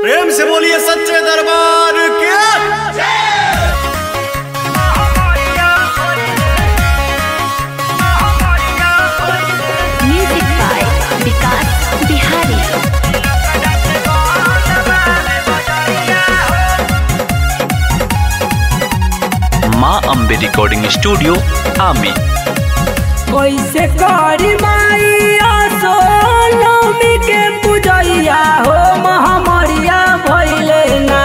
प्रेम से बोलिए सच्चे दरबार के। Music by Vikas Bihari. माँ अम्बे रिकॉर्डिंग स्टूडियो आमी। कैसे करी माइया सोनमी के पूजैया हो महामरिया भइले ना।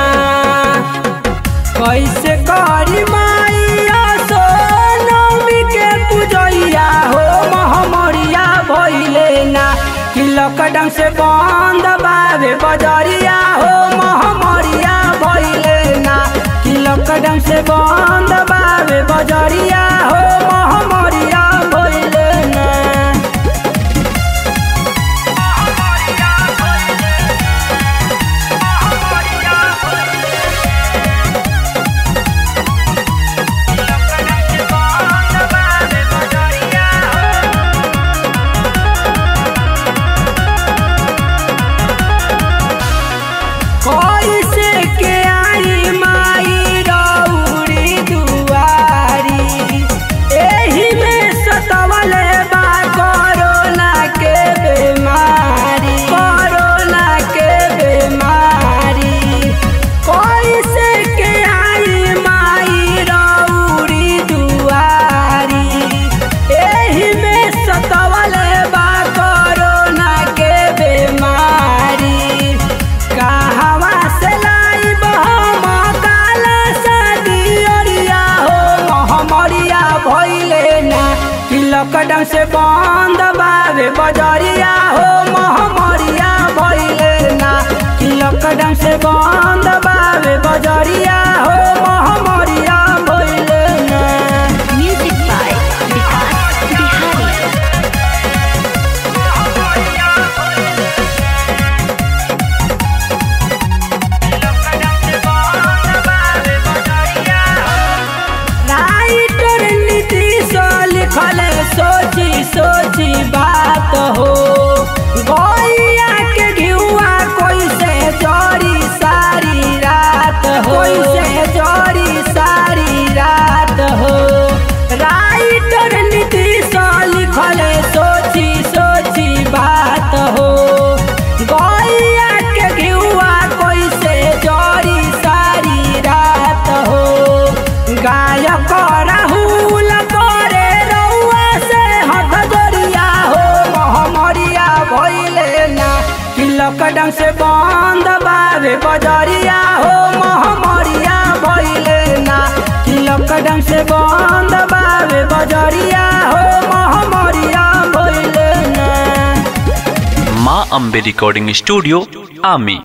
कैसे करी माइया सोनमी के पूजैया हो महामरिया भइले ना। कि लॉकडाउन से बंद बाबे बजरिया हो महामरिया भइले ना। कि लॉकडाउन से बंद बाबे बजरिया हो महामरिया भइले ना। कैसे के आई माई रौरी दुआरी। एही में सतवले बा कोरोना के बीमारी। कोरोना के बीमारी कैसे के आई माई रौरी दुआरी। एही में सतवले बा कोरोना के बीमारी। कहवा से लाइब हम काला सदियरिया हो महामरिया भइले ना। कि लॉकडाउन से बंद बाबे बजरिया हो महामरिया भइले ना। कि लॉकडाउन से बंद बाबे बजरिया हो महामरिया भइले ना। Music by Vikas Bihari. Writer Nitish लिखले सोची सोची बात हो। गैया के घिउआ कैसे जरी सारी रात हो। कैसे जरी सारी रात हो। राइटर नीतीश लिखले सोची सोची बात हो। गैया के घिउआ कैसे जरी सारी रात हो। गायक राहुल करे रउआ से हाथ जोड़िया हो महामरिया भइले ना। कि लॉकडाउन से बंद बाबे बजरिया हो महामरिया भइले ना। कि लॉकडाउन से बंद बाबे बजरिया हो महामरिया भइले ना। माँ अम्बे रिकॉर्डिंग स्टूडियो आमी।